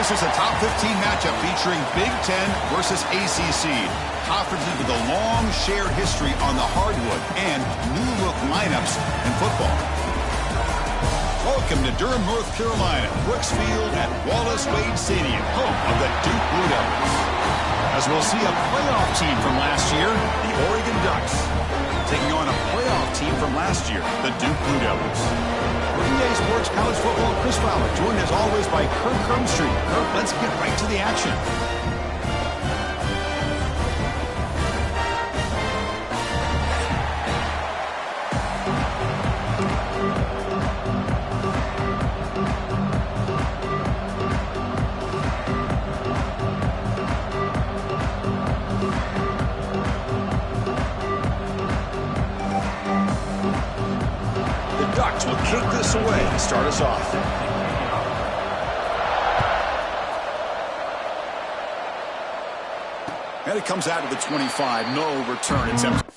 This is a top 15 matchup featuring Big Ten versus ACC. Conferences with a long shared history on the hardwood and new-look lineups in football. Welcome to Durham, North Carolina, Brooks Field at Wallace Wade Stadium, home of the Duke Blue Devils. As we'll see a playoff team from last year, the Oregon Ducks, taking on a playoff team from last year, the Duke Blue Devils. EA Sports College Football, Chris Fowler, joined as always by Kirk Crumstreet. Kirk, let's get right to the action. Will kick this away to start us off. And it comes out of the 25. No return attempt.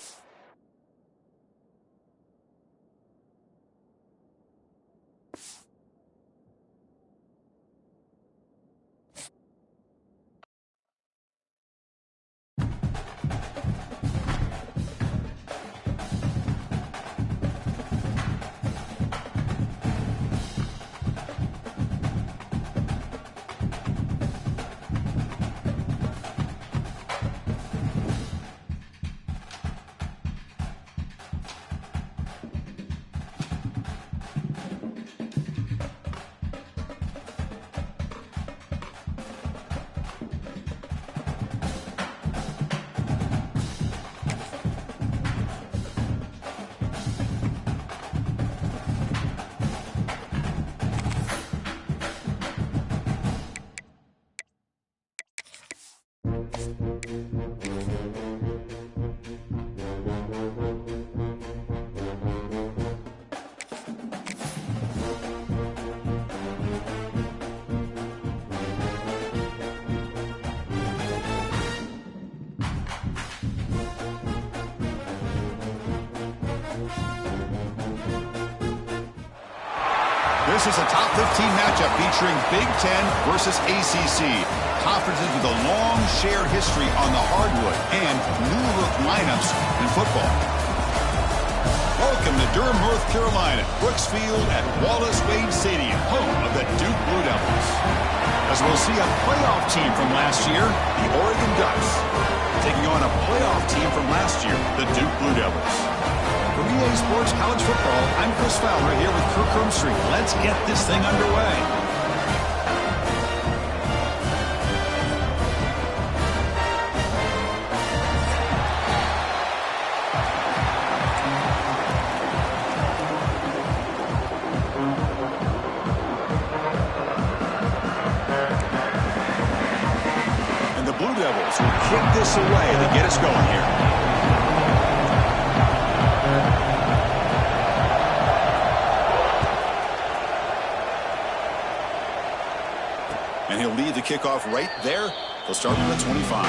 This is a top 15 matchup featuring Big Ten versus ACC. Conferences with a long shared history on the hardwood and new-look lineups in football. Welcome to Durham, North Carolina, Brooks Field at Wallace Wade Stadium, home of the Duke Blue Devils. As we'll see a playoff team from last year, the Oregon Ducks, taking on a playoff team from last year, the Duke Blue Devils. For EA Sports College Football, I'm Chris Fowler here with Kirk Crumstreet. Let's get this thing underway. And the Blue Devils will kick this away to get us going here. And he'll lead the kickoff right there. He'll start from the 25.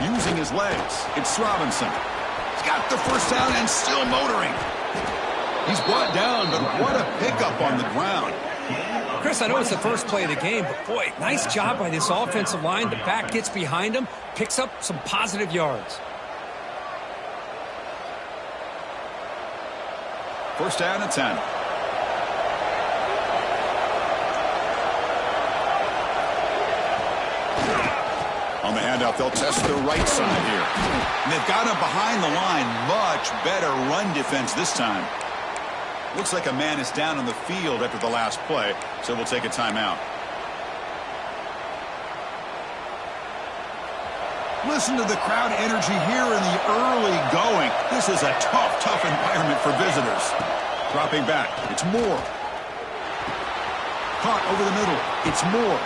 Using his legs, it's Robinson. He's got the first down and still motoring. He's brought down, but what a pickup on the ground. Chris, I know it's the first play of the game, but boy, nice job by this offensive line. The back gets behind him, picks up some positive yards. First down and 10. On the handoff, they'll test the right side here. And they've got him behind the line. Much better run defense this time. Looks like a man is down on the field after the last play, so we'll take a timeout. Listen to the crowd energy here in the early going. This is a tough environment for visitors. Dropping back, it's Moore. Caught over the middle, it's Moore.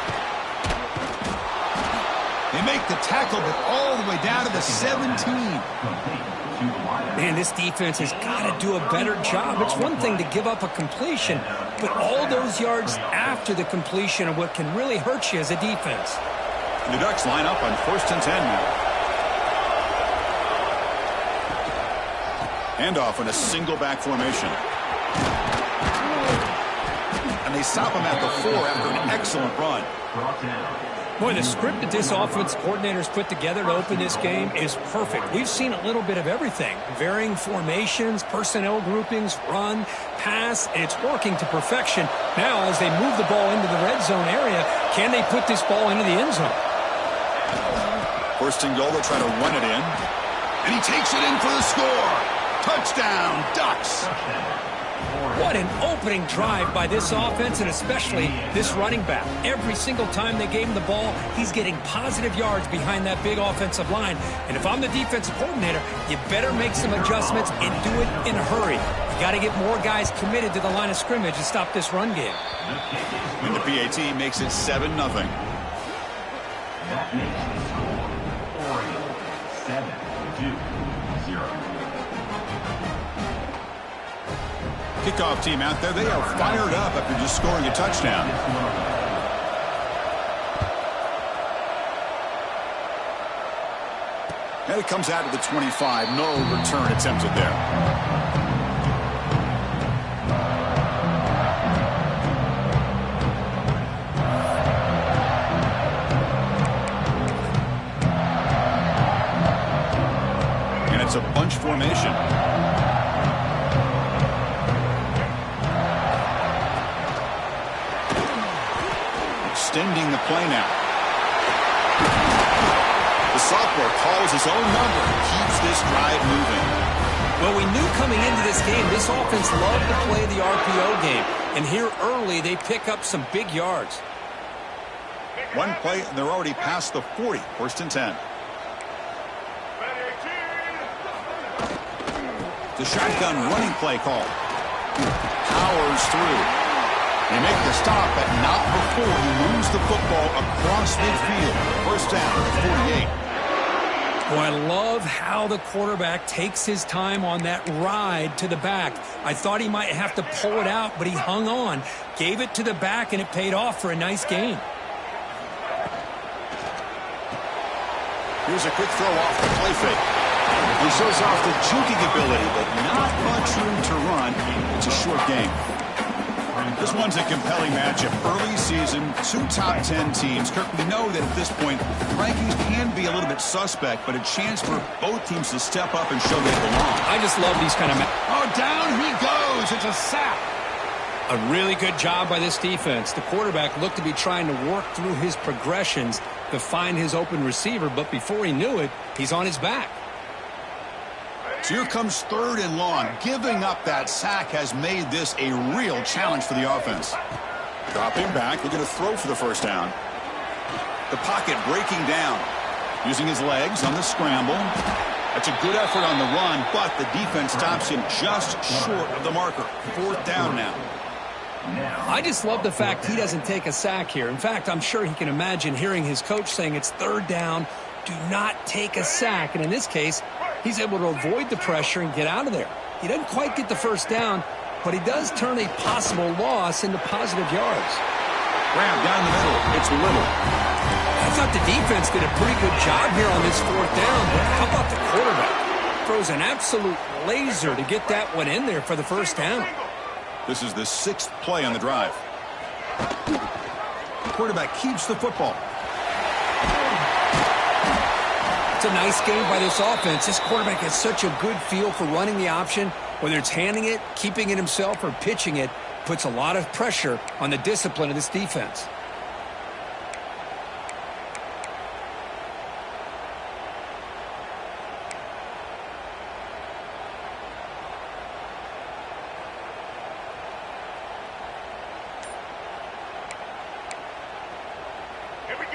They make the tackle, but all the way down to the 17. Man, this defense has got to do a better job. It's one thing to give up a completion, but all those yards after the completion are what can really hurt you as a defense. And the Ducks line up on 1st and 10 now. Handoff in a single back formation. And they stop him at the 4 after an excellent run. Boy, the script that this offense coordinator's put together to open this game is perfect. We've seen a little bit of everything. Varying formations, personnel groupings, run, pass, and it's working to perfection. Now, as they move the ball into the red zone area, can they put this ball into the end zone? 1st and goal, they'll try to run it in. And he takes it in for the score. Touchdown, Ducks. What an opening drive by this offense, and especially this running back. Every single time they gave him the ball, he's getting positive yards behind that big offensive line. And if I'm the defensive coordinator, you better make some adjustments and do it in a hurry. You got to get more guys committed to the line of scrimmage to stop this run game. And the PAT makes it 7-0. That makes the score Oregon 7-2-0. Kickoff team out there. They are fired up after just scoring a touchdown. And it comes out to the 25. No return attempted there. And it's a bunch formation. Extending the play now. The sophomore calls his own number and keeps this drive moving. Well, we knew coming into this game, this offense loved to play the RPO game. And here early, they pick up some big yards. One play, and they're already past the 40. 1st and 10. The shotgun running play call. Powers through. They make the stop, but not before he moves the football across midfield. 1st down, 48. Boy, I love how the quarterback takes his time on that ride to the back. I thought he might have to pull it out, but he hung on, gave it to the back, and it paid off for a nice gain. Here's a quick throw off the play fake. He shows off the juking ability, but not much room to run. It's a short game. This one's a compelling matchup. Early season, 2 top 10 teams. Kirk, we know that at this point, rankings can be a little bit suspect, but a chance for both teams to step up and show they belong. I just love these kind of Oh, down he goes. It's a sack. A really good job by this defense. The quarterback looked to be trying to work through his progressions to find his open receiver, but before he knew it, he's on his back. So here comes 3rd and long. Giving up that sack has made this a real challenge for the offense. Dropping back, looking to throw for the 1st down. The pocket breaking down. Using his legs on the scramble. That's a good effort on the run, but the defense stops him just short of the marker. 4th down now. I just love the fact he doesn't take a sack here. In fact, I'm sure he can imagine hearing his coach saying it's 3rd down, do not take a sack. And in this case, he's able to avoid the pressure and get out of there. He doesn't quite get the 1st down, but he does turn a possible loss into positive yards. Grab down the middle. It's Little. I thought the defense did a pretty good job here on this 4th down, but how about the quarterback? Throws an absolute laser to get that one in there for the 1st down. This is the 6th play on the drive. The quarterback keeps the football. It's a nice game by this offense. This quarterback has such a good feel for running the option. Whether it's handing it, keeping it himself, or pitching it, puts a lot of pressure on the discipline of this defense.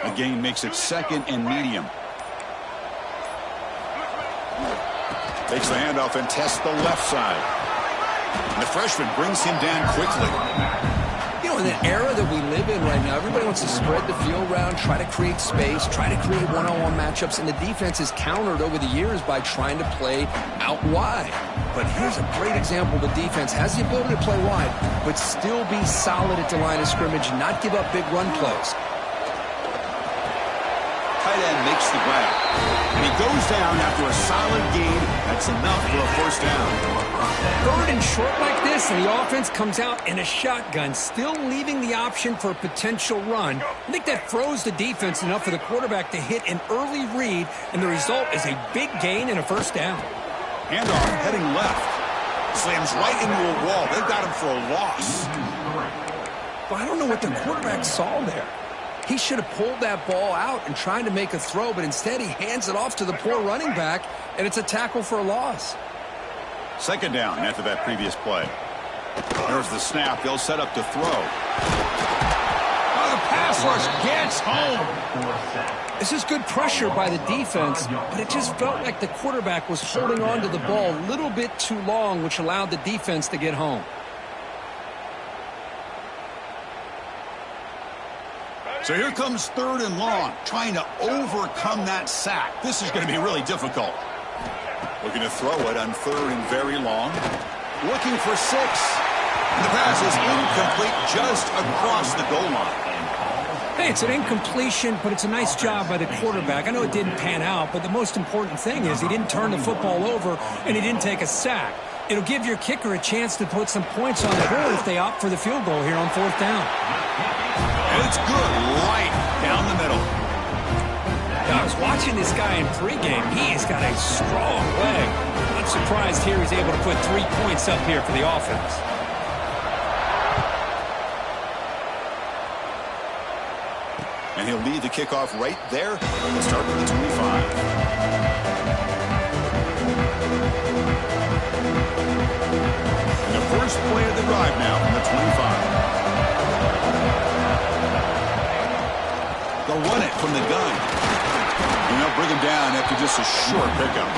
The gain makes it 2nd and medium. Takes the handoff and tests the left side. And the freshman brings him down quickly. You know, in the era that we live in right now, everybody wants to spread the field around, try to create space, try to create one-on-one matchups, and the defense is countered over the years by trying to play out wide. But here's a great example. The defense has the ability to play wide, but still be solid at the line of scrimmage and not give up big run plays. end makes the grab. And he goes down after a solid gain. That's enough for a first down. Third and short like this, and the offense comes out in a shotgun, still leaving the option for a potential run. I think that throws the defense enough for the quarterback to hit an early read, and the result is a big gain and a first down. Handoff heading left. Slams right into a wall. They've got him for a loss. Well, I don't know what the quarterback saw there. He should have pulled that ball out and tried to make a throw, but instead he hands it off to the poor running back, and it's a tackle for a loss. Second down after that previous play. There's the snap. They'll set up to throw. Oh, the pass rush gets home. This is good pressure by the defense, but it just felt like the quarterback was holding on to the ball a little bit too long, which allowed the defense to get home. So here comes third and long, trying to overcome that sack. This is going to be really difficult. Looking to throw it on third and very long. Looking for 6. And the pass is incomplete just across the goal line. Hey, it's an incompletion, but it's a nice job by the quarterback. I know it didn't pan out, but the most important thing is he didn't turn the football over and he didn't take a sack. It'll give your kicker a chance to put some points on the board if they opt for the field goal here on fourth down. And it's good, right down the middle. I was watching this guy in pregame. He's got a strong leg. Not surprised here he's able to put 3 points up here for the offense. And he'll lead the kickoff right there. Let's start with the 25. And the first play of the drive now from the 25. They'll run it from the gun. And they'll bring him down after just a short pickup.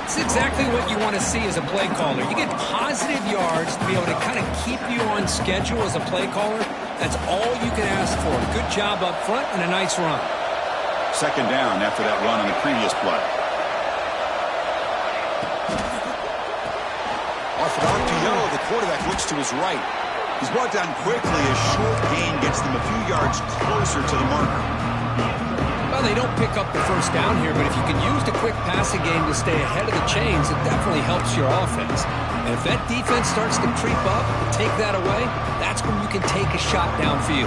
It's exactly what you want to see as a play caller. You get positive yards to be able to kind of keep you on schedule as a play caller. That's all you can ask for. Good job up front and a nice run. Second down after that run on the previous play. Off an RPO, the quarterback looks to his right. He's brought down quickly. A short gain gets them a few yards closer to the marker. Well, they don't pick up the first down here, but if you can use the quick passing game to stay ahead of the chains, it definitely helps your offense. And if that defense starts to creep up and take that away, that's when you can take a shot downfield.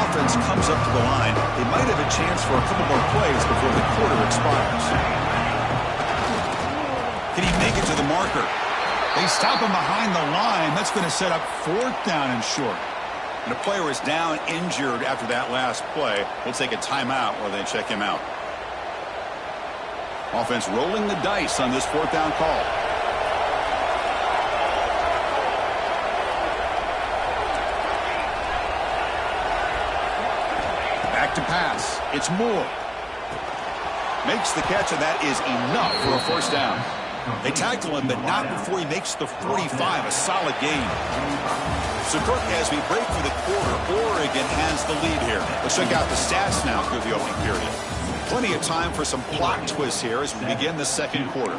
Offense comes up to the line. They might have a chance for a couple more plays before the quarter expires. Can he make it to the marker? They stop him behind the line. That's going to set up fourth down and short. And the player is down injured after that last play. We'll take a timeout while they check him out. Offense rolling the dice on this fourth down call. Back to pass. It's Moore. Makes the catch, and that is enough for a first down. They tackle him, but not before he makes the 45, a solid gain. So, Kirk, as we break for the quarter, Oregon has the lead here. Let's check out the stats now through the opening period. Plenty of time for some plot twists here as we begin the second quarter.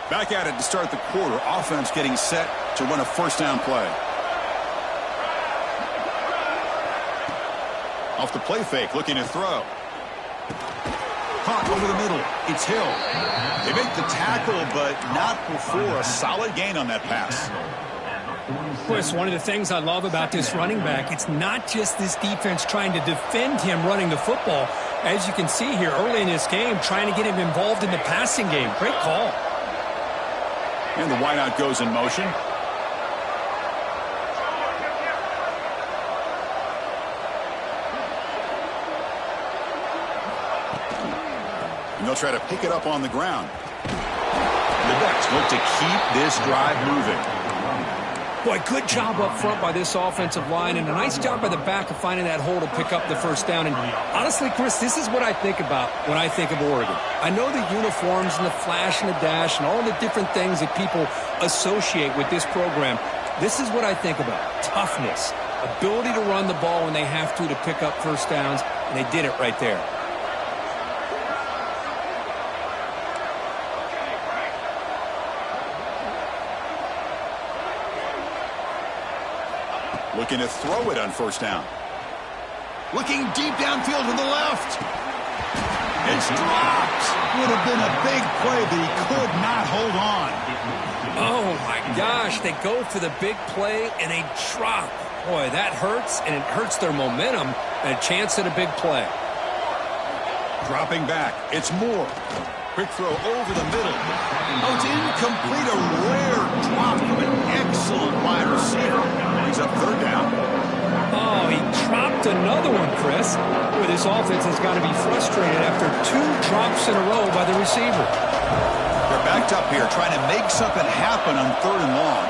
Back at it to start the quarter. Offense getting set to run a first down play. Off the play fake, looking to throw. Caught over the middle. It's Hill. They make the tackle, but not before a solid gain on that pass. Of course, one of the things I love about this running back, it's not just this defense trying to defend him running the football. As you can see here early in this game, trying to get him involved in the passing game. Great call. And the wideout goes in motion. And they'll try to pick it up on the ground. And the Ducks look to keep this drive moving. Boy, good job up front by this offensive line, and a nice job by the back of finding that hole to pick up the first down. And honestly, Chris, this is what I think about when I think of Oregon. I know the uniforms and the flash and the dash and all the different things that people associate with this program. This is what I think about. Toughness, ability to run the ball when they have to pick up first downs, and they did it right there. Looking to throw it on first down. Looking deep downfield to the left. It's dropped. Would have been a big play, but he could not hold on. Oh, my gosh. They go for the big play, and they drop. Boy, that hurts, and it hurts their momentum and a chance at a big play. Dropping back. It's Moore. Quick throw over the middle. Oh, it's incomplete. A rare drop from an excellent wide receiver. He's up third down. Oh, he dropped another one, Chris. Boy, this offense has got to be frustrated after 2 drops in a row by the receiver. They're backed up here trying to make something happen on 3rd and long.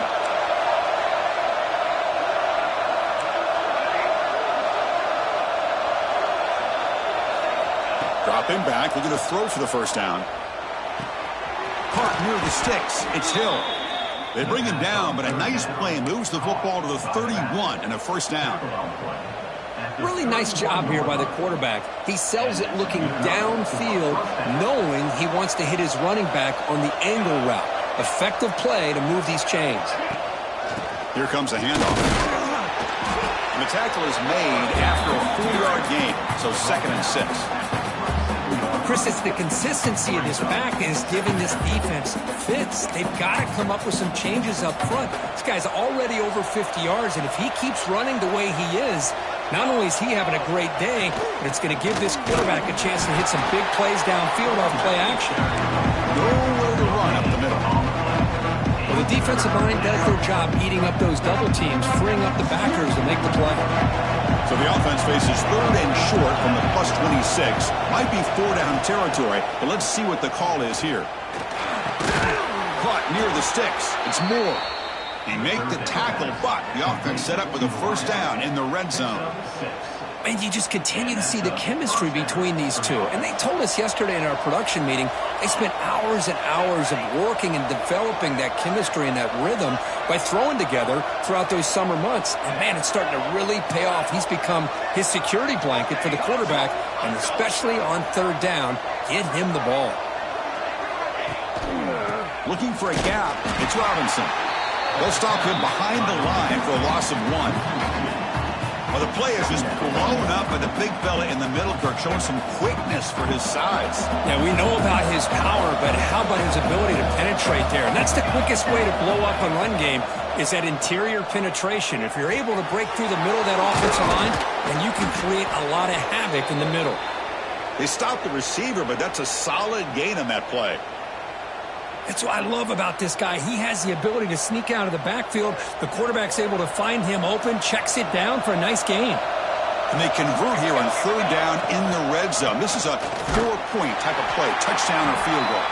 Dropping back, looking to throw for the first down. Caught near the sticks. It's Hill. They bring him down, but a nice play moves the football to the 31 and a first down. Really nice job here by the quarterback. He sells it looking downfield, knowing he wants to hit his running back on the angle route. Effective play to move these chains. Here comes a handoff. And the tackle is made after a 4-yard gain, so 2nd and 6. Chris, it's the consistency of this back is giving this defense fits. They've got to come up with some changes up front. This guy's already over 50 yards, and if he keeps running the way he is, not only is he having a great day, but it's going to give this quarterback a chance to hit some big plays downfield off play action. Nowhere to run up the middle. Well, the defensive line does their job eating up those double teams, freeing up the backers to make the play. So the offense faces 3rd and short from the +26. Might be 4-down territory, but let's see what the call is here. Caught near the sticks. It's Moore. He make the tackle, but the offense set up with a first down in the red zone. And you just continue to see the chemistry between these two. And they told us yesterday in our production meeting, they spent hours and hours of working and developing that chemistry and that rhythm by throwing together throughout those summer months. And, man, it's starting to really pay off. He's become his security blanket for the quarterback, and especially on 3rd down, get him the ball. Looking for a gap. It's Robinson. They'll stop him behind the line for a loss of 1. Well, the play is just blown up by the big fella in the middle, Kirk, showing some quickness for his size. Yeah, we know about his power, but how about his ability to penetrate there? And that's the quickest way to blow up a run game is that interior penetration. If you're able to break through the middle of that offensive line, then you can create a lot of havoc in the middle. They stopped the receiver, but that's a solid gain on that play. That's what I love about this guy. He has the ability to sneak out of the backfield. The quarterback's able to find him open, checks it down for a nice gain. And they convert here on 3rd down in the red zone. This is a 4-point type of play, touchdown or field goal.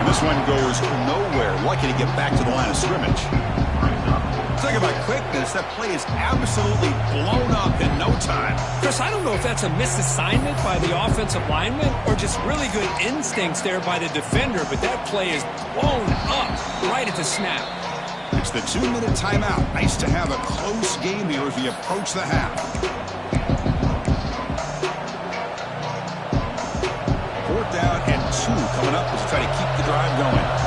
And this one goes nowhere. Lucky to get back to the line of scrimmage. Talk about quickness. That play is absolutely blown up in no time. Chris, I don't know if that's a misassignment by the offensive lineman or just really good instincts there by the defender, but that play is blown up right at the snap. It's the 2-minute timeout. Nice to have a close game here as we approach the half. 4th down and 2 coming up as we try to keep the drive going.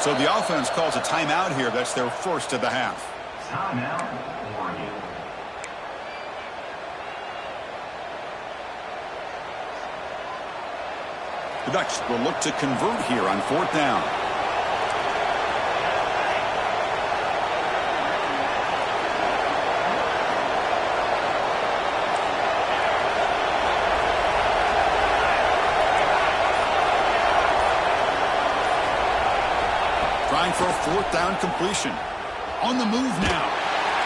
So the offense calls a timeout here. That's their first of the half. Timeout, Oregon. The Ducks will look to convert here on 4th down. Trying for a 4th down completion. On the move now.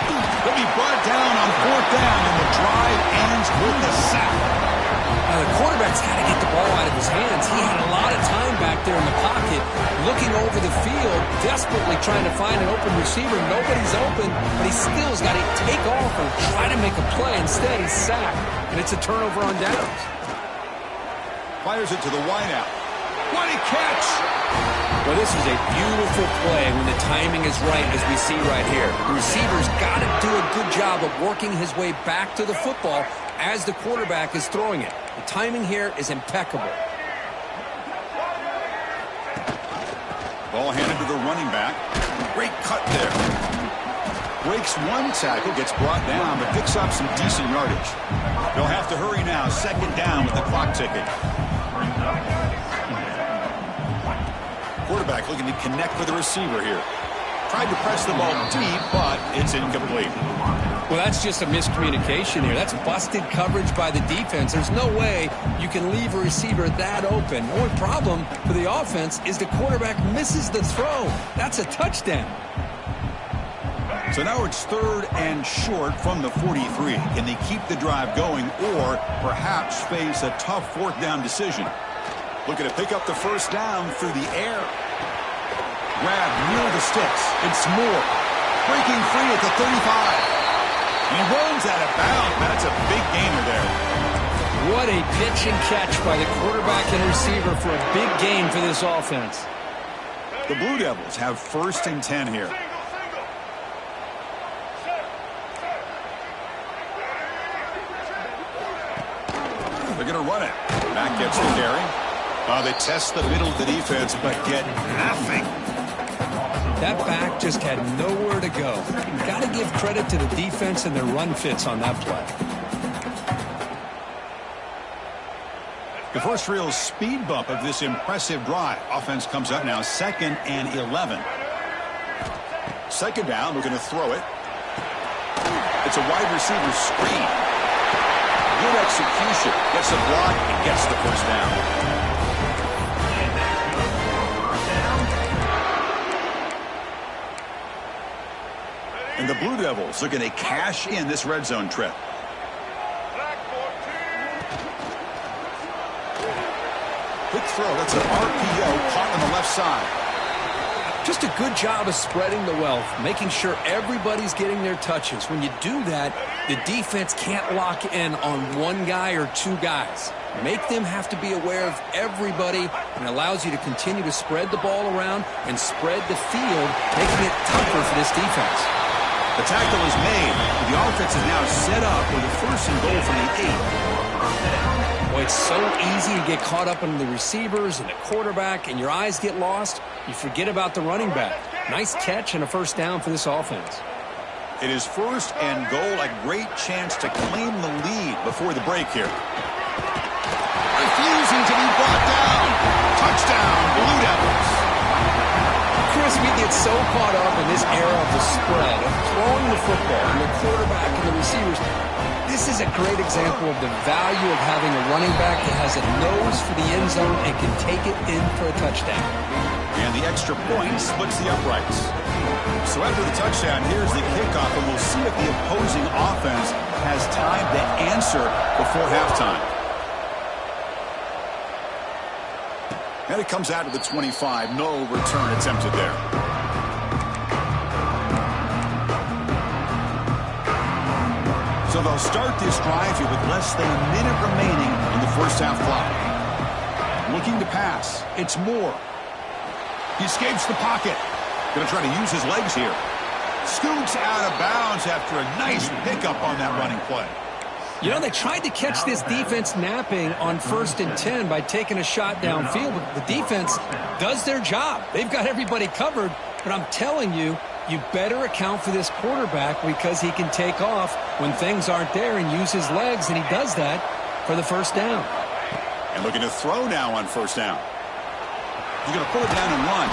He'll be brought down on 4th down, and the drive ends with a sack. Now, the quarterback's got to get the ball out of his hands. He had a lot of time back there in the pocket, looking over the field, desperately trying to find an open receiver. Nobody's open, but he still has got to take off and try to make a play. Instead, he's sacked, and it's a turnover on downs. Fires it to the wideout. What a catch! Well, this is a beautiful play when the timing is right, as we see right here. The receiver's got to do a good job of working his way back to the football as the quarterback is throwing it. The timing here is impeccable. Ball handed to the running back. Great cut there. Breaks one tackle, gets brought down, but picks up some decent yardage. They'll have to hurry now. Second down with the clock ticking. Quarterback looking to connect with the receiver here. Tried to press the ball deep, but it's incomplete. Well, that's just a miscommunication here. That's busted coverage by the defense. There's no way you can leave a receiver that open. The only problem for the offense is the quarterback misses the throw. That's a touchdown. So now it's third and short from the 43. Can they keep the drive going or perhaps face a tough fourth down decision? Looking to pick up the first down through the air. Grab near the sticks. It's Moore. Breaking free at the 35. He runs out of bounds. That's a big gainer there. What a pitch and catch by the quarterback and receiver for a big gain for this offense. The Blue Devils have first and 10 here. They're going to run it. Back gets the carry. They test the middle of the defense, but get nothing. That back just had nowhere to go. Got to give credit to the defense and their run fits on that play. The first real speed bump of this impressive drive. Offense comes up now, 2nd and 11. Second down, looking to throw it. It's a wide receiver screen. Good execution. Gets a block and gets the first down. And the Blue Devils are going to cash in this red zone trip. Quick throw. That's an RPO caught on the left side. Just a good job of spreading the wealth, making sure everybody's getting their touches. When you do that, the defense can't lock in on one guy or two guys. Make them have to be aware of everybody, and allows you to continue to spread the ball around and spread the field, making it tougher for this defense. The tackle is made. The offense is now set up with a first and goal from the 8. Well, it's so easy to get caught up in the receivers and the quarterback, and your eyes get lost. You forget about the running back. Nice catch and a first down for this offense. It is first and goal. A great chance to claim the lead before the break here. Refusing to be brought down. Touchdown, Blue Devils. Chris, we get so caught up in this era of the spread, of throwing the football, and the quarterback and the receivers. This is a great example of the value of having a running back that has a nose for the end zone and can take it in for a touchdown. And the extra point splits the uprights. So after the touchdown, here's the kickoff, and we'll see if the opposing offense has time to answer before halftime. And it comes out to the 25. No return attempted there. So they'll start this drive here with less than a minute remaining in the first half clock. Looking to pass. It's Moore. He escapes the pocket. Going to try to use his legs here. Scoots out of bounds after a nice pickup on that running play. You know, they tried to catch this defense napping on 1st and 10 by taking a shot downfield, but the defense does their job. They've got everybody covered, but I'm telling you, you better account for this quarterback because he can take off when things aren't there and use his legs, and he does that for the first down. And looking to throw now on first down. He's going to pull it down and run.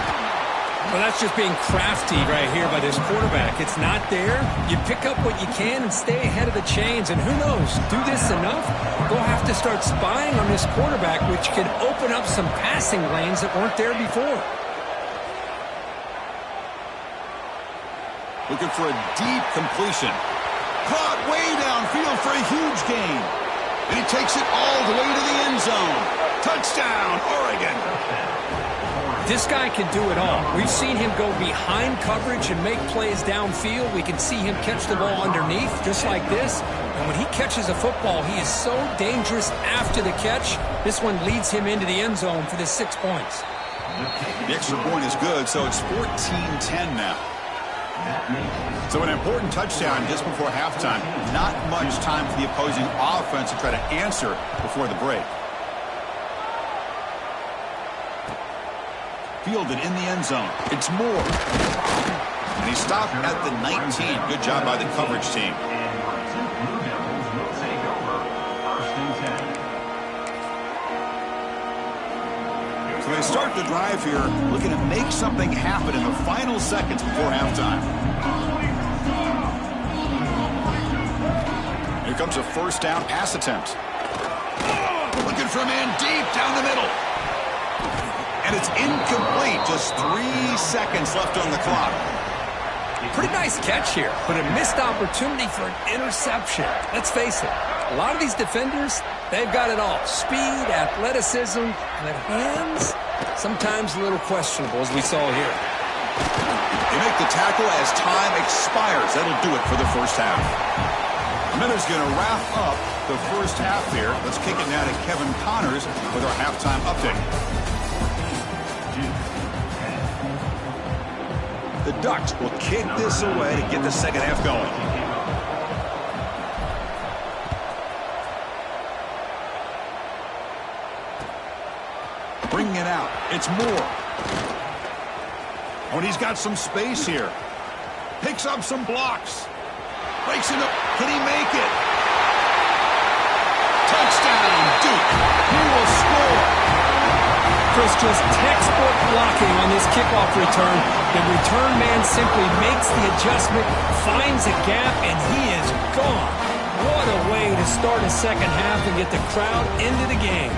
Well, that's just being crafty right here by this quarterback. It's not there. You pick up what you can and stay ahead of the chains. And who knows, do this enough, they'll have to start spying on this quarterback, which can open up some passing lanes that weren't there before. Looking for a deep completion. Caught way downfield for a huge gain. And he takes it all the way to the end zone. Touchdown, Oregon. This guy can do it all. We've seen him go behind coverage and make plays downfield. We can see him catch the ball underneath, just like this. And when he catches a football, he is so dangerous after the catch. This one leads him into the end zone for the 6 points. The extra point is good, so it's 14-10 now. So an important touchdown just before halftime. Not much time for the opposing offense to try to answer before the break. Fielded in the end zone. It's Moore. And he stopped at the 19. Good job by the coverage team. So they start the drive here, looking to make something happen in the final seconds before halftime. Here comes a first down pass attempt. Looking for a man deep down the middle. And it's incomplete. Just 3 seconds left on the clock. Pretty nice catch here, but a missed opportunity for an interception. Let's face it, a lot of these defenders, they've got it all. Speed, athleticism, but hands, sometimes a little questionable, as we saw here. They make the tackle as time expires. That'll do it for the first half. Miller's going to wrap up the first half here. Let's kick it now to Kevin Connors with our halftime update. The Ducks will kick this away to get the second half going. Bringing it out. It's Moore. Oh, and he's got some space here. Picks up some blocks. Breaks into... Can he make it? Touchdown, Duke. He will score. Chris, just textbook blocking on this kickoff return. The return man simply makes the adjustment, finds a gap, and he is gone. What a way to start a second half and get the crowd into the game.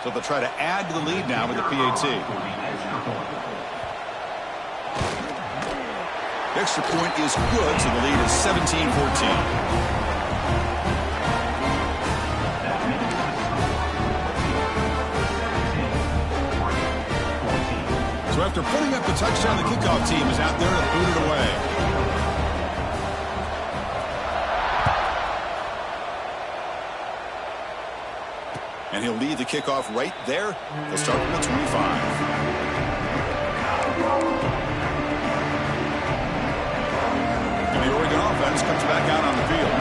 So they'll try to add to the lead now with the PAT. The extra point is good, so the lead is 17-14. So after putting up the touchdown, the kickoff team is out there to boot it away. And he'll lead the kickoff right there. They'll start from the 25. The Oregon offense comes back out on the field.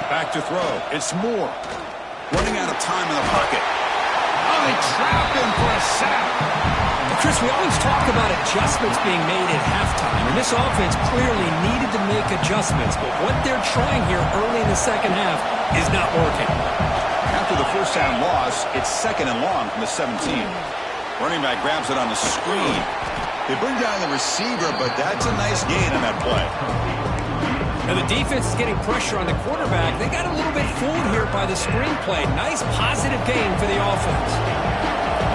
Back to throw. It's Moore. Running out of time in the pocket. Oh, they trap him for a sack. Chris, we always talk about adjustments being made at halftime, and this offense clearly needed to make adjustments, but what they're trying here early in the second half is not working. After the first down loss, it's second and long from the 17. Running back grabs it on the screen. They bring down the receiver, but that's a nice gain on that play. Now the defense is getting pressure on the quarterback. They got a little bit fooled here by the screen play. Nice positive gain for the offense.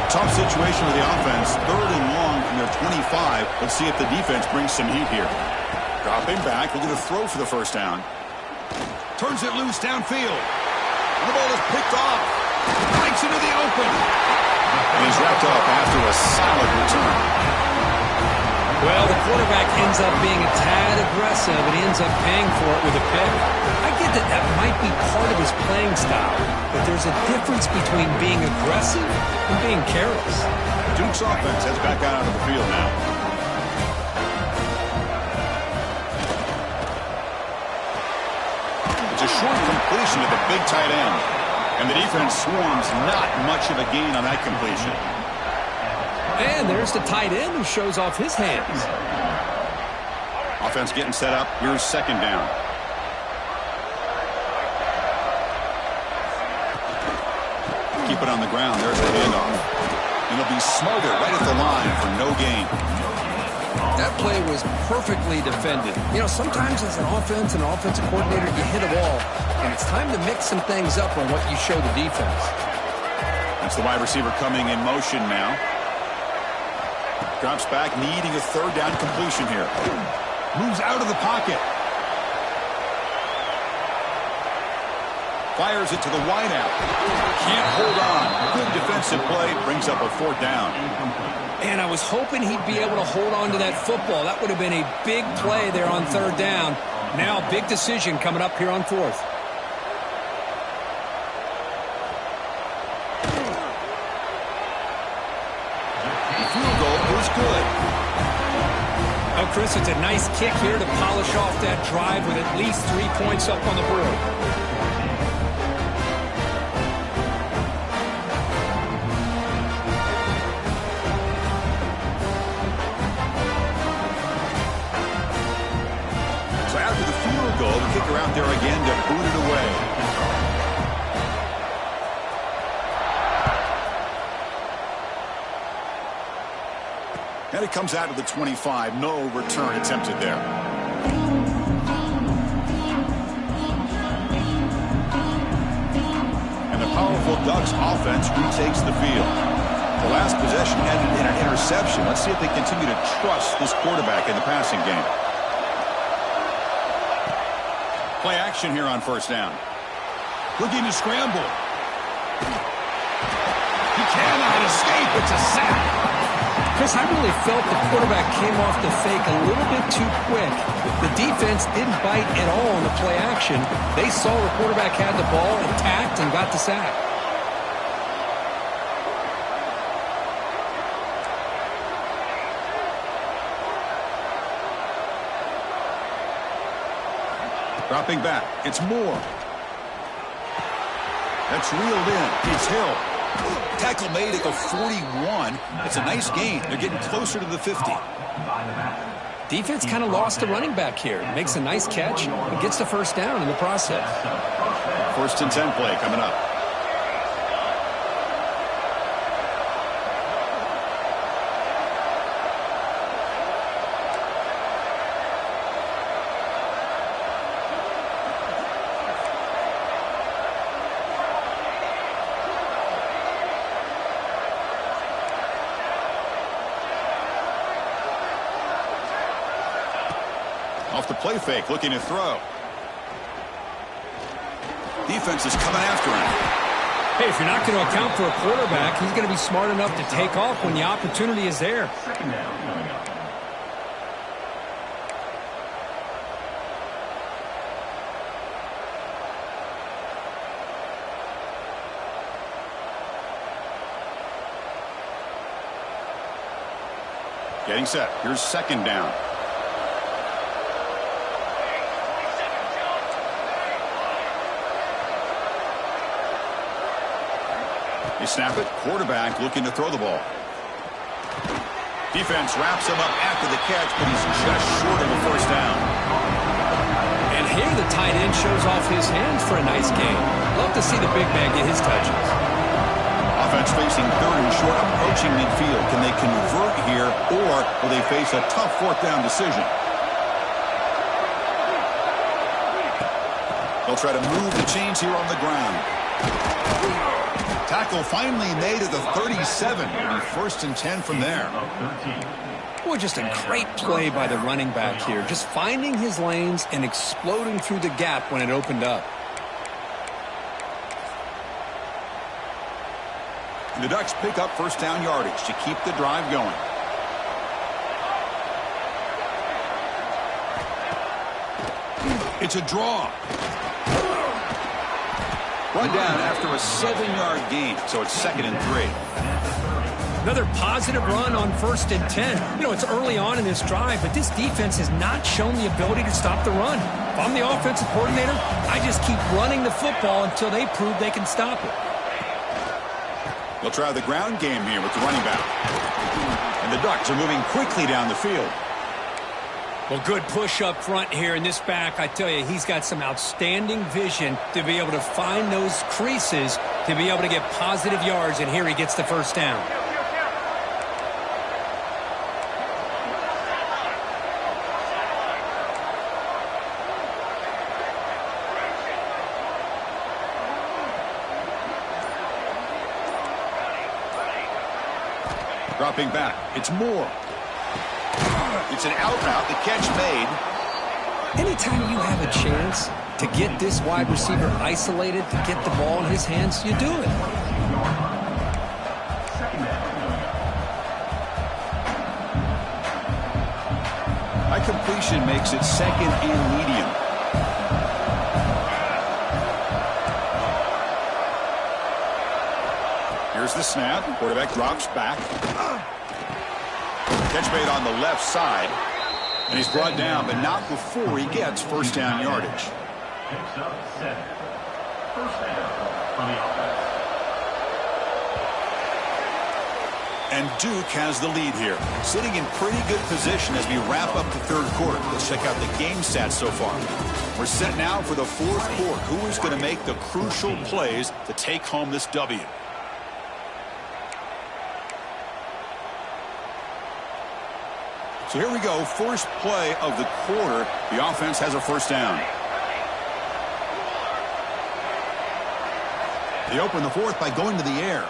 Tough situation with the offense. Third and long from their 25. Let's see if the defense brings some heat here. Dropping back. We're going to throw for the first down. Turns it loose downfield. And the ball is picked off. Breaks into the open. And he's wrapped up after a solid return. Well, the quarterback ends up being a tad aggressive, and he ends up paying for it with a pick. I get that that might be part of his playing style, but there's a difference between being aggressive and being careless. Duke's offense heads back out onto the field now. It's a short completion to the big tight end, and the defense swarms not much of a gain on that completion. And there's the tight end who shows off his hands. Offense getting set up. Here's second down. Keep it on the ground. There's the handoff. And it'll be smothered right at the line for no gain. That play was perfectly defended. You know, sometimes as an offensive coordinator, you hit a wall, and it's time to mix some things up on what you show the defense. It's the wide receiver coming in motion now. Drops back, needing a third down completion here. Moves out of the pocket. Fires it to the wideout. Can't hold on. Good defensive play. Brings up a fourth down. And I was hoping he'd be able to hold on to that football. That would have been a big play there on third down. Now, big decision coming up here on fourth. The field goal is good. Oh, Chris, it's a nice kick here to polish off that drive with at least 3 points up on the board. Kicker out there again to boot it away. And it comes out to the 25. No return attempted there. And the powerful Ducks offense retakes the field. The last possession ended in an interception. Let's see if they continue to trust this quarterback in the passing game. Play action here on first down. Looking to scramble. He cannot escape. It's a sack. Chris, I really felt the quarterback came off the fake a little bit too quick. The defense didn't bite at all on the play action. They saw the quarterback had the ball, attacked, and got the sack. Dropping back. It's Moore. That's reeled in. It's Hill. Tackle made at the 41. It's a nice gain. They're getting closer to the 50. Defense kind of lost the running back here. Makes a nice catch and gets the first down in the process. First and 10 play coming up. Off the play fake, looking to throw. Defense is coming after him. Hey, if you're not going to account for a quarterback, he's going to be smart enough to take off when the opportunity is there. Getting set. Here's second down. They snap it. Quarterback looking to throw the ball. Defense wraps him up after the catch, but he's just short of a first down. And here the tight end shows off his hands for a nice gain. Love to see the big man get his touches. Offense facing third and short, approaching midfield. Can they convert here, or will they face a tough fourth down decision? They'll try to move the chains here on the ground. Tackle finally made at the 37. It'll be first and 10 from there. Boy, just a great play by the running back here. Just finding his lanes and exploding through the gap when it opened up. And the Ducks pick up first down yardage to keep the drive going. It's a draw. Run down after a 7-yard gain, so it's second and 3. Another positive run on first and 10. You know, it's early on in this drive, but this defense has not shown the ability to stop the run. If I'm the offensive coordinator, I just keep running the football until they prove they can stop it. They'll try the ground game here with the running back. And the Ducks are moving quickly down the field. Well, good push up front here in this back. I tell you, he's got some outstanding vision to be able to find those creases to be able to get positive yards, and here he gets the first down. Dropping back. It's Moore. It's an out route. The catch made. Anytime you have a chance to get this wide receiver isolated, to get the ball in his hands, you do it. High completion makes it second and medium. Here's the snap. Quarterback drops back. Catch made on the left side. And he's brought down, but not before he gets first down yardage. Picks up 7. First down on the offense. And Duke has the lead here. Sitting in pretty good position as we wrap up the third quarter. Let's check out the game stats so far. We're set now for the fourth quarter. Who is going to make the crucial plays to take home this W? So here we go. First play of the quarter. The offense has a first down. They open the fourth by going to the air.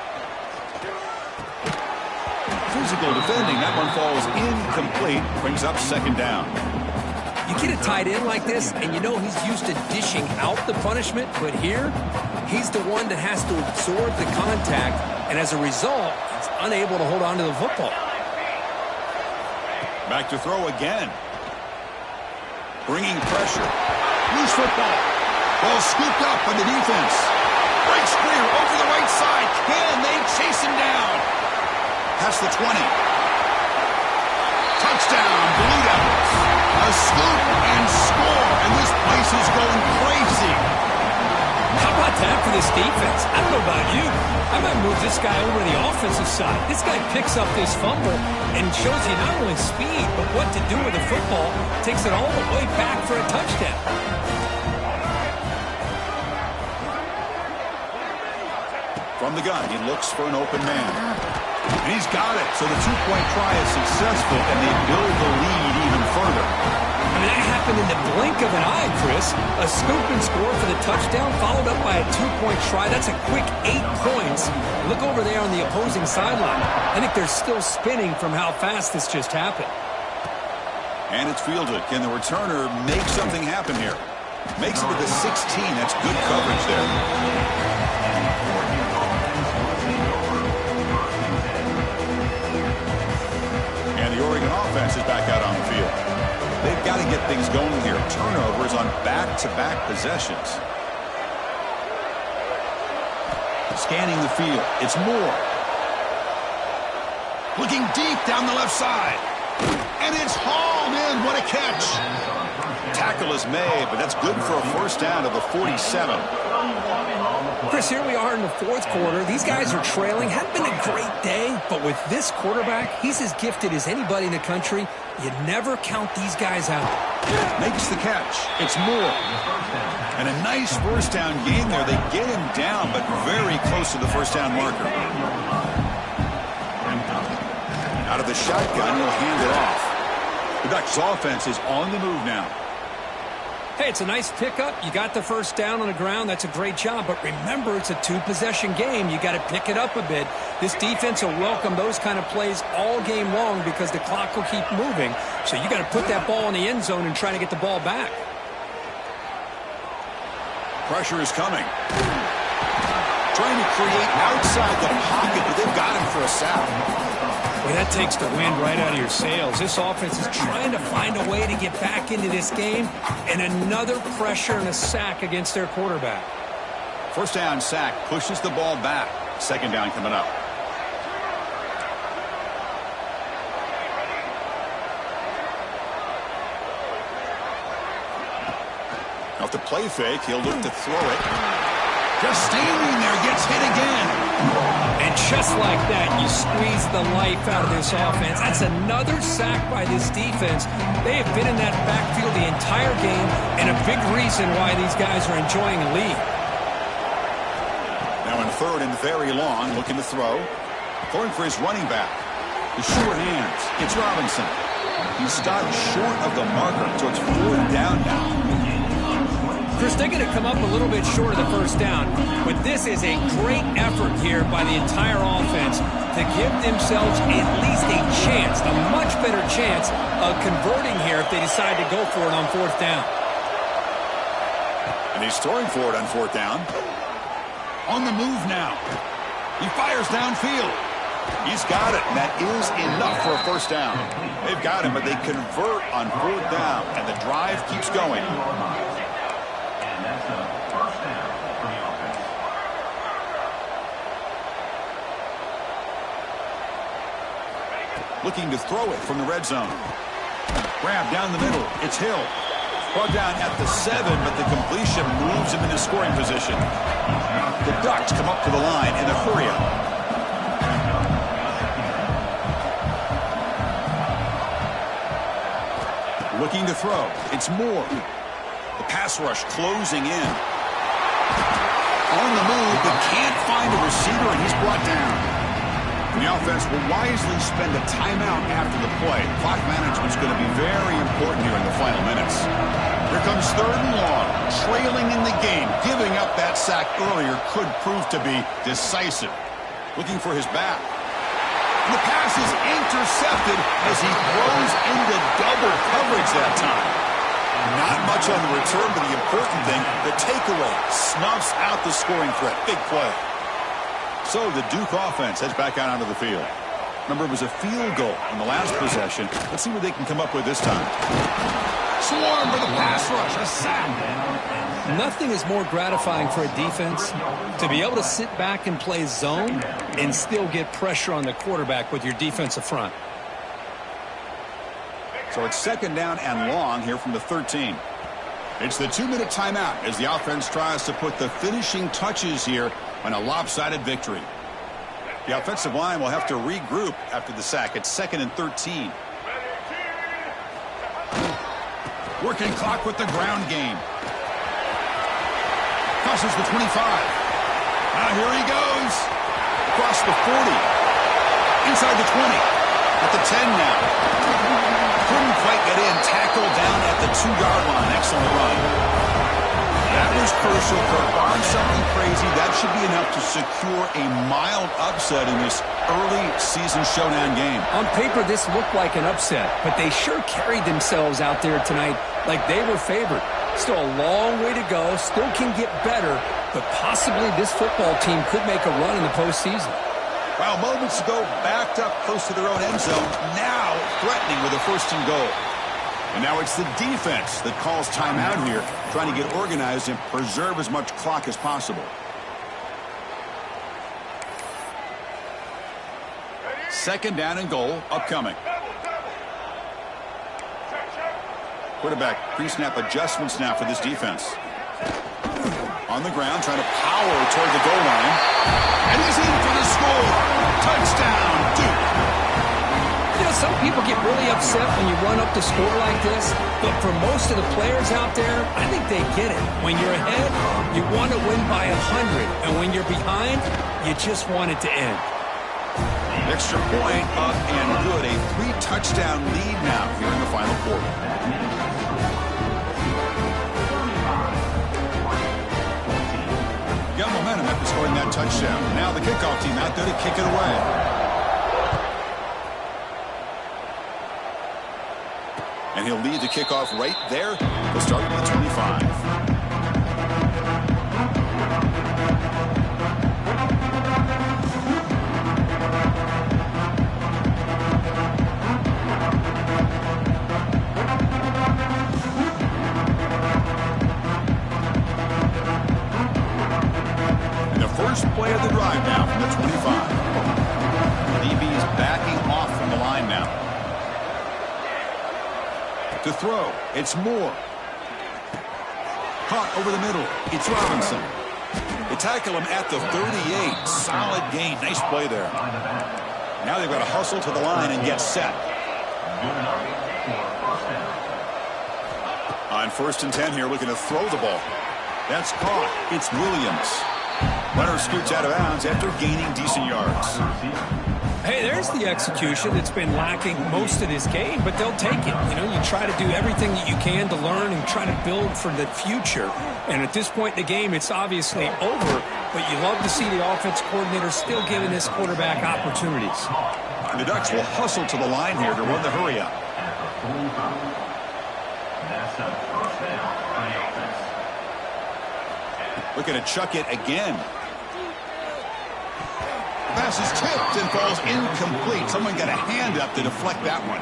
Physical defending. That one falls incomplete. Brings up second down. You get a tight end like this, and you know he's used to dishing out the punishment, but here, he's the one that has to absorb the contact, and as a result, he's unable to hold on to the football. Back to throw again. Bringing pressure. Loose football. Ball scooped up by the defense. Breaks clear over the right side. Can they chase him down? Past the 20. Touchdown, Blue Devils. A scoop and score, and this place is going crazy. How about that for this defense? I don't know about you. I might move this guy over to the offensive side. This guy picks up this fumble and shows you not only speed, but what to do with the football. Takes it all the way back for a touchdown. From the gun, he looks for an open man. And he's got it. So the two-point try is successful, and they build the lead even further. I mean, that happened in the blink of an eye, Chris. A scoop and score for the touchdown, followed up by a two-point try. That's a quick 8 points. Look over there on the opposing sideline. I think they're still spinning from how fast this just happened. And it's fielded. Can the returner make something happen here? Makes it to the 16. That's good coverage there. And the Oregon offense is back out on the field. They've got to get things going here. Turnovers on back-to-back possessions. Scanning the field. It's Moore. Looking deep down the left side. And it's hauled in. What a catch. Tackle is made, but that's good for a first down of the 47. Chris, here we are in the fourth quarter. These guys are trailing. Hadn't been a great day, but with this quarterback, he's as gifted as anybody in the country. You never count these guys out. Makes the catch. It's Moore. And a nice first down game there. They get him down, but very close to the first down marker. Out of the shotgun, he'll hand it off. The Ducks offense is on the move now. Hey, it's a nice pickup. You got the first down on the ground. That's a great job. But remember, it's a two-possession game. You got to pick it up a bit. This defense will welcome those kind of plays all game long because the clock will keep moving. So you got to put that ball in the end zone and try to get the ball back. Pressure is coming. Trying to create outside the pocket, but they've got him for a sack. Well, that takes the wind right out of your sails. This offense is trying to find a way to get back into this game, and another pressure and a sack against their quarterback. First down sack pushes the ball back. Second down coming up. Off the play fake, he'll look to throw it. Just standing there, gets hit again. And just like that, you squeeze the life out of this offense. That's another sack by this defense. They have been in that backfield the entire game, and a big reason why these guys are enjoying a lead. Now in third and very long, looking to throw. Going for his running back. The short hands. It's Robinson. He stopped short of the marker, so it's fourth down now. Chris, they're going to come up a little bit short of the first down, but this is a great effort here by the entire offense to give themselves at least a chance, a much better chance of converting here if they decide to go for it on fourth down. And he's throwing for it on fourth down. On the move now. He fires downfield. He's got it, and that is enough for a first down. They've got him, but they convert on fourth down, and the drive keeps going. And that's a first down for the offense. Looking to throw it from the red zone. Grab down the middle. It's Hill. Brought down at the 7, but the completion moves him into scoring position. The Ducks come up to the line in a hurry-up. Looking to throw. It's Moore. The pass rush closing in. On the move, but can't find a receiver, and he's brought down. And the offense will wisely spend a timeout after the play. Clock management's going to be very important here in the final minutes. Here comes third and long. Trailing in the game. Giving up that sack earlier could prove to be decisive. Looking for his back. And the pass is intercepted as he throws into double coverage that time. Not much on the return, but the important thing, the takeaway, snuffs out the scoring threat. Big play. So the Duke offense heads back out onto the field. Remember, it was a field goal in the last possession. Let's see what they can come up with this time. Swarm for the pass rush. A sack. Nothing is more gratifying for a defense to be able to sit back and play zone and still get pressure on the quarterback with your defensive front. So it's second down and long here from the 13. It's the 2-minute timeout as the offense tries to put the finishing touches here on a lopsided victory. The offensive line will have to regroup after the sack. It's second and 13. Working clock with the ground game. Crosses the 25. Now here he goes. Across the 40. Inside the 20. At the 10 now. Couldn't quite get in. Tackled down at the 2-yard line. Excellent run. That was crucial. Barring something crazy, that should be enough to secure a mild upset in this early season showdown game. On paper, this looked like an upset, but they sure carried themselves out there tonight like they were favored. Still a long way to go. Still can get better, but possibly this football team could make a run in the postseason. Well, moments ago, backed up close to their own end zone. Now threatening with a first and goal. And now it's the defense that calls timeout here, trying to get organized and preserve as much clock as possible. Second down and goal upcoming. Quarterback pre-snap adjustments now for this defense. On the ground, trying to power toward the goal line. And he's in for the score. Touchdown, Duke. You know, some people get really upset when you run up the score like this, but for most of the players out there, I think they get it. When you're ahead, you want to win by 100, and when you're behind, you just want it to end. Extra point up and good. A 3-touchdown lead now here in the final quarter. Got momentum after scoring that touchdown. Now the kickoff team out there to kick it away. And he'll lead the kickoff right there. He'll start at the 25. And the first play of the drive now from the 25. DB is backing off from the line now. To throw, it's Moore. Caught over the middle, it's Robinson. They tackle him at the 38. Solid gain, nice play there. Now they've got to hustle to the line and get set. On first and 10 here, looking to throw the ball. That's caught, it's Williams. Runner scoots out of bounds after gaining decent yards. Hey, there's the execution that's been lacking most of this game, but they'll take it. You know, you try to do everything that you can to learn and try to build for the future. And at this point in the game, it's obviously over, but you love to see the offense coordinator still giving this quarterback opportunities. And the Ducks will hustle to the line here to run the hurry up. That's a first down on the offense. Looking to chuck it again. Pass is tipped and falls incomplete. Someone got a hand up to deflect that one.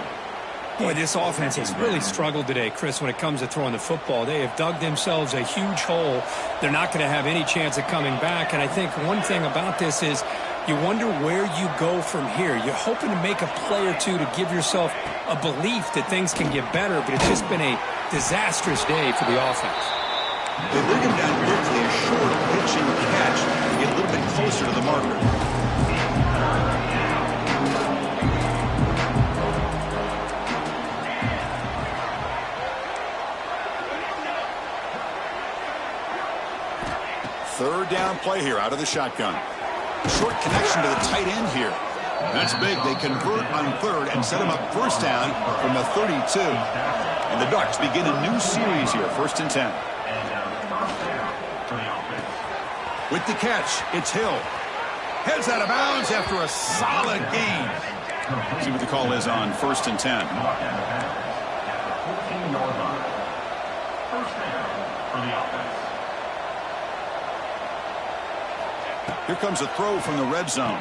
Boy, this offense has really struggled today, Chris, when it comes to throwing the football. They have dug themselves a huge hole. They're not going to have any chance of coming back. And I think one thing about this is you wonder where you go from here. You're hoping to make a play or two to give yourself a belief that things can get better, but it's just been a disastrous day for the offense. They bring him down quickly, a short pitch and catch to get a little bit closer to the marker. Third down play here out of the shotgun. Short connection to the tight end here. That's big. They convert on third and set him up first down from the 32. And the Ducks begin a new series here, 1st and 10. With the catch, it's Hill. Heads out of bounds after a solid gain. See what the call is on 1st and 10. 14-yard line. First down for the offense. Here comes a throw from the red zone.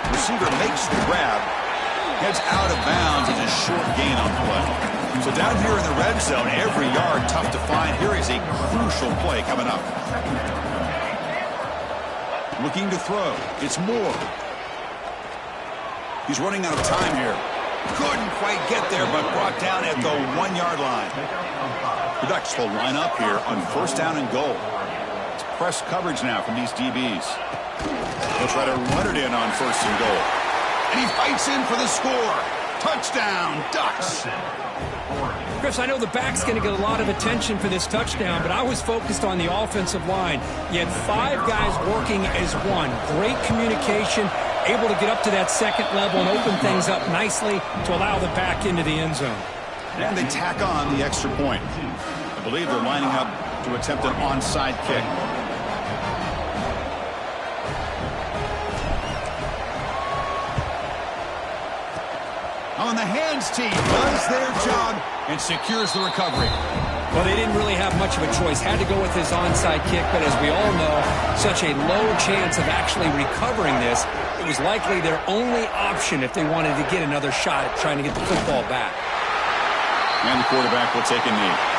Receiver makes the grab. Heads out of bounds and a short gain on play. So down here in the red zone, every yard tough to find. Here is a crucial play coming up. Looking to throw. It's Moore. He's running out of time here. Couldn't quite get there, but brought down at the 1-yard line. The Ducks will line up here on 1st down and goal. It's press coverage now from these DBs. They'll try to run it in on 1st and goal. And he fights in for the score. Touchdown, Ducks. Chris, I know the back's going to get a lot of attention for this touchdown, but I was focused on the offensive line. You had 5 guys working as one. Great communication, able to get up to that second level and open things up nicely to allow the back into the end zone. And they tack on the extra point. I believe they're lining up to attempt an onside kick. On the hands team does their job and secures the recovery. Well, they didn't really have much of a choice. Had to go with his onside kick, but as we all know, such a low chance of actually recovering this. It was likely their only option if they wanted to get another shot at trying to get the football back. And the quarterback will take a knee.